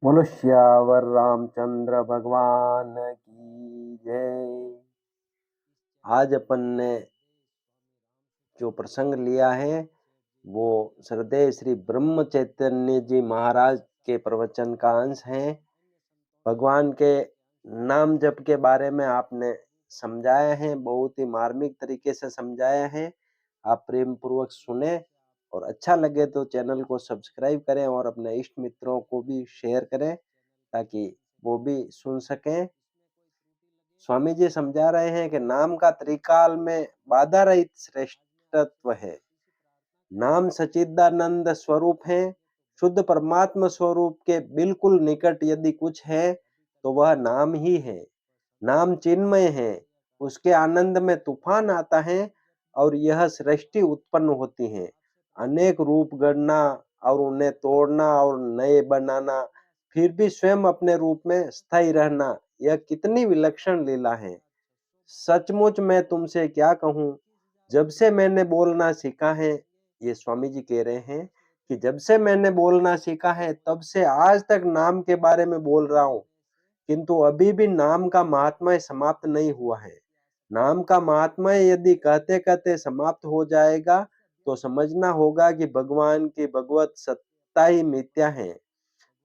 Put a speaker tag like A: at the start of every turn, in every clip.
A: बोलो श्यावर रामचंद्र भगवान की जय। आज अपन ने जो प्रसंग लिया है वो श्रद्धेय श्री ब्रह्म चैतन्य जी महाराज के प्रवचन का अंश है। भगवान के नाम जप के बारे में आपने समझाया है, बहुत ही मार्मिक तरीके से समझाया है। आप प्रेम पूर्वक सुने और अच्छा लगे तो चैनल को सब्सक्राइब करें और अपने इष्ट मित्रों को भी शेयर करें ताकि वो भी सुन सकें। स्वामी जी समझा रहे हैं कि नाम का त्रिकाल में बाधा रहित श्रेष्ठत्व है। नाम सच्चिदानंद स्वरूप है। शुद्ध परमात्मा स्वरूप के बिल्कुल निकट यदि कुछ है तो वह नाम ही है। नाम चिन्मय है, उसके आनंद में तूफान आता है और यह सृष्टि उत्पन्न होती है। अनेक रूप गढ़ना और उन्हें तोड़ना और नए बनाना, फिर भी स्वयं अपने रूप में स्थायी रहना, यह कितनी विलक्षण लीला है। सचमुच मैं तुमसे क्या कहूँ, जब से मैंने बोलना सीखा है, ये स्वामी जी कह रहे हैं कि जब से मैंने बोलना सीखा है तब से आज तक नाम के बारे में बोल रहा हूँ, किंतु अभी भी नाम का महात्म्य समाप्त नहीं हुआ है। नाम का महात्म्य यदि कहते कहते समाप्त हो जाएगा तो समझना होगा कि भगवान की भगवत सत्ता ही मिथ्या है।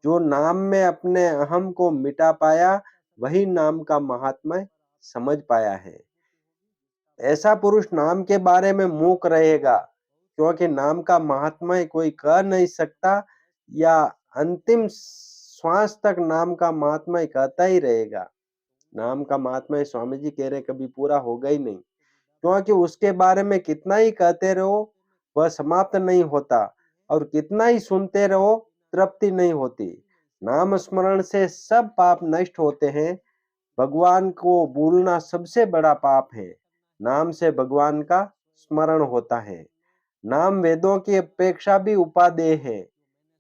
A: जो नाम में अपने अहम को मिटा पाया वही नाम का महात्म्य समझ पाया है। ऐसा पुरुष नाम के बारे में मूक रहेगा, क्योंकि नाम का महात्म्य कोई कह नहीं सकता या अंतिम श्वास तक नाम का महात्म्य कहता ही रहेगा। नाम का महात्म्य स्वामी जी कह रहे कभी पूरा होगा ही नहीं, क्योंकि उसके बारे में कितना ही कहते रहो वह समाप्त नहीं होता और कितना ही सुनते रहो तृप्ति नहीं होती। नाम स्मरण से सब पाप नष्ट होते हैं। भगवान को भूलना सबसे बड़ा पाप है। नाम से भगवान का स्मरण होता है। नाम वेदों की अपेक्षा भी उपादेय है।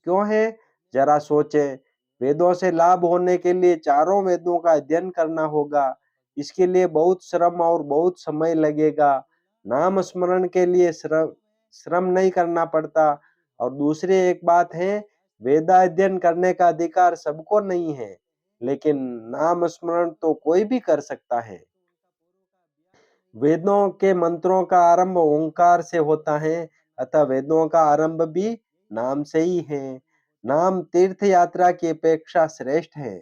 A: क्यों है? जरा सोचें। वेदों से लाभ होने के लिए चारों वेदों का अध्ययन करना होगा। इसके लिए बहुत श्रम और बहुत समय लगेगा। नाम स्मरण के लिए श्रम नहीं करना पड़ता। और दूसरी एक बात है, वेदाध्ययन करने का अधिकार सबको नहीं है, लेकिन नाम स्मरण तो कोई भी कर सकता है। वेदों के मंत्रों का आरंभ ओंकार से होता है, अतः वेदों का आरंभ भी नाम से ही है। नाम तीर्थ यात्रा की अपेक्षा श्रेष्ठ है।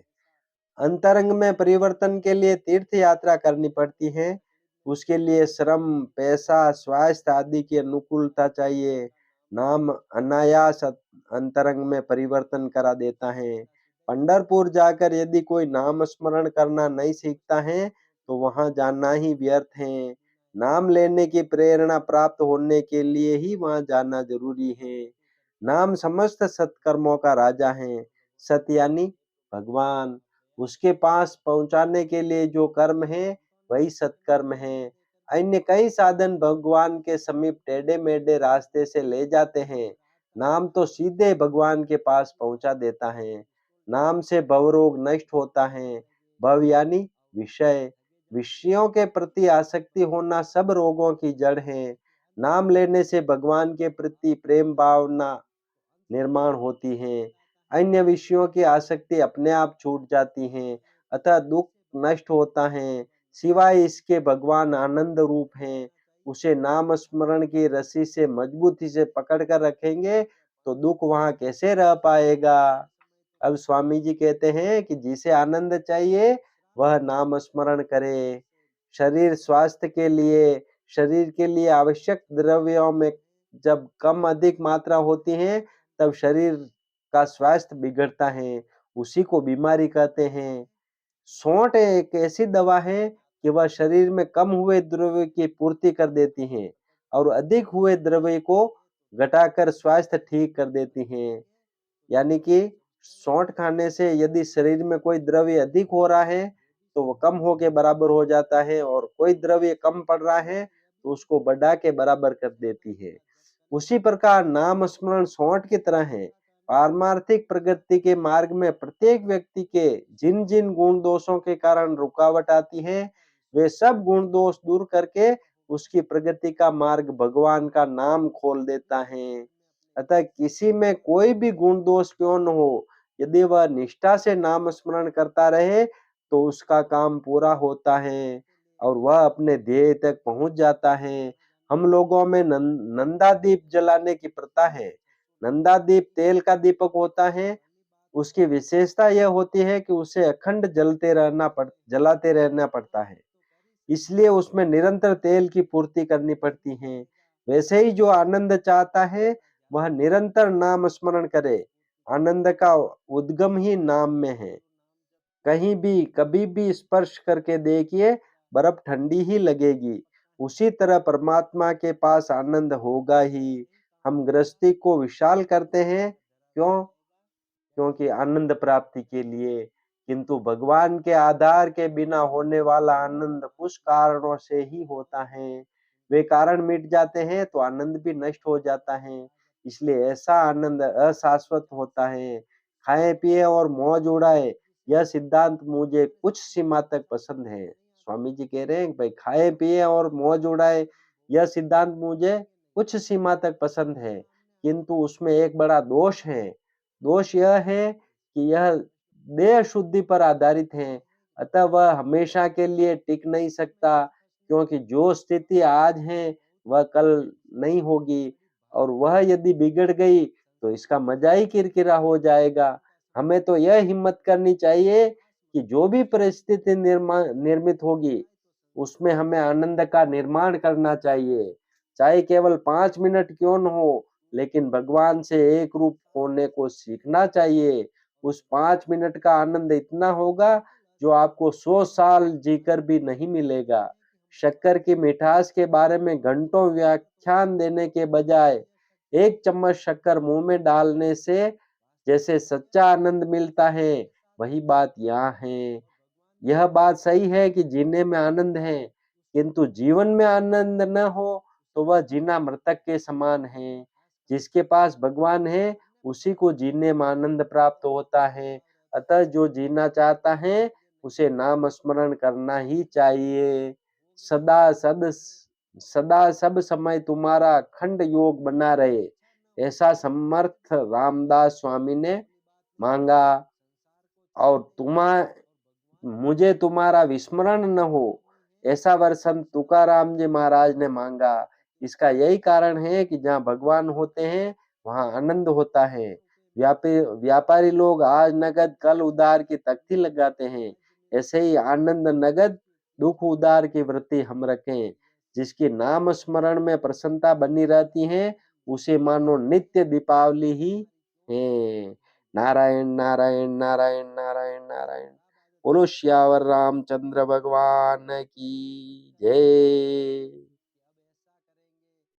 A: अंतरंग में परिवर्तन के लिए तीर्थ यात्रा करनी पड़ती है। उसके लिए श्रम, पैसा, स्वास्थ्य आदि की अनुकूलता चाहिए। नाम अनायास अंतरंग में परिवर्तन करा देता है। पंढरपुर जाकर यदि कोई नाम स्मरण करना नहीं सीखता है तो वहां जाना ही व्यर्थ है। नाम लेने की प्रेरणा प्राप्त होने के लिए ही वहां जाना जरूरी है। नाम समस्त सत्कर्मों का राजा है। सत यानी भगवान। उसके पास पहुंचाने के लिए जो कर्म है वही सत्कर्म है। अन्य कई साधन भगवान के समीप टेढ़े मेढ़े रास्ते से ले जाते हैं। नाम तो सीधे भगवान के पास पहुंचा देता है। नाम से भवरोग नष्ट होता है। भव यानी विषय। विषयों के प्रति आसक्ति होना सब रोगों की जड़ है। नाम लेने से भगवान के प्रति प्रेम भावना निर्माण होती है। अन्य विषयों की आसक्ति अपने आप छूट जाती है, अतः दुख नष्ट होता है। सिवाय इसके भगवान आनंद रूप हैं। उसे नाम स्मरण की रस्सी से मजबूती से पकड़ कर रखेंगे तो दुख वहां कैसे रह पाएगा। अब स्वामी जी कहते हैं कि जिसे आनंद चाहिए वह नाम स्मरण करे। शरीर स्वास्थ्य के लिए, शरीर के लिए आवश्यक द्रव्यों में जब कम अधिक मात्रा होती है तब शरीर का स्वास्थ्य बिगड़ता है, उसी को बीमारी कहते हैं। सौंठ एक ऐसी दवा है कि वह शरीर में कम हुए द्रव्य की पूर्ति कर देती है और अधिक हुए द्रव्य को घटाकर स्वास्थ्य ठीक कर देती है। यानी कि सौंठ खाने से यदि शरीर में कोई द्रव्य अधिक हो रहा है तो वो कम हो के बराबर हो जाता है, और कोई द्रव्य कम पड़ रहा है तो उसको बढ़ा के बराबर कर देती है। उसी प्रकार नाम स्मरण सौंठ की तरह है। पारमार्थिक प्रगति के मार्ग में प्रत्येक व्यक्ति के जिन जिन गुण दोषों के कारण रुकावट आती है वे सब गुण दोष दूर करके उसकी प्रगति का मार्ग भगवान का नाम खोल देता है। अतः किसी में कोई भी गुण दोष क्यों न हो, यदि वह निष्ठा से नाम स्मरण करता रहे तो उसका काम पूरा होता है और वह अपने ध्येय तक पहुंच जाता है। हम लोगों में नंदा दीप जलाने की प्रथा है। नंदा दीप तेल का दीपक होता है। उसकी विशेषता यह होती है कि उसे अखंड जलाते रहना पड़ता है, इसलिए उसमें निरंतर तेल की पूर्ति करनी पड़ती है। वैसे ही जो आनंद चाहता है वह निरंतर नाम स्मरण करे। आनंद का उद्गम ही नाम में है। कहीं भी कभी भी स्पर्श करके देखिए, बर्फ ठंडी ही लगेगी। उसी तरह परमात्मा के पास आनंद होगा ही। हम गृहस्थी को विशाल करते हैं, क्यों? क्योंकि आनंद प्राप्ति के लिए, किंतु भगवान के आधार के बिना होने वाला आनंद कुछ कारणों से ही होता है। वे कारण मिट जाते हैं तो आनंद भी नष्ट हो जाता है। इसलिए ऐसा आनंद अशाश्वत होता है। खाए पिए और मौज उड़ाए, यह सिद्धांत मुझे कुछ सीमा तक पसंद है। स्वामी जी कह रहे हैं कि भाई खाए पिए और मौज उड़ाए, यह सिद्धांत मुझे कुछ सीमा तक पसंद है, किंतु उसमें एक बड़ा दोष है। दोष यह है कि यह देह शुद्धि पर आधारित है, अतः वह हमेशा के लिए टिक नहीं सकता, क्योंकि जो स्थिति आज है वह कल नहीं होगी, और वह यदि बिगड़ गई तो इसका मजा ही किरकिरा हो जाएगा। हमें तो यह हिम्मत करनी चाहिए कि जो भी परिस्थिति निर्मित होगी उसमें हमें आनंद का निर्माण करना चाहिए, चाहे केवल 5 मिनट क्यों न हो, लेकिन भगवान से एक रूप होने को सीखना चाहिए। उस 5 मिनट का आनंद इतना होगा जो आपको 100 साल जीकर भी नहीं मिलेगा। शक्कर की मिठास के बारे में घंटों व्याख्यान देने के बजाय एक चम्मच शक्कर मुंह में डालने से जैसे सच्चा आनंद मिलता है, वही बात यहाँ है। यह बात सही है कि जीने में आनंद है, किंतु जीवन में आनंद न हो तो वह जीना मृतक के समान है। जिसके पास भगवान है उसी को जीने में आनंद प्राप्त होता है। अतः जो जीना चाहता है उसे नाम स्मरण करना ही चाहिए। सदा सद सदा सब समय तुम्हारा खंड योग बना रहे, ऐसा समर्थ रामदास स्वामी ने मांगा। और मुझे तुम्हारा विस्मरण न हो, ऐसा वर संत तुकाराम जी महाराज ने मांगा। इसका यही कारण है कि जहाँ भगवान होते हैं वहाँ आनंद होता है। व्यापारी लोग आज नगद कल उधार की तख्ती लगाते हैं, ऐसे ही आनंद नगद दुख उधार की वृत्ति हम रखें। जिसकी नाम स्मरण में प्रसन्नता बनी रहती है उसे मानो नित्य दीपावली ही है। नारायण नारायण नारायण नारायण नारायण। बोलो श्यावर रामचंद्र भगवान की जय।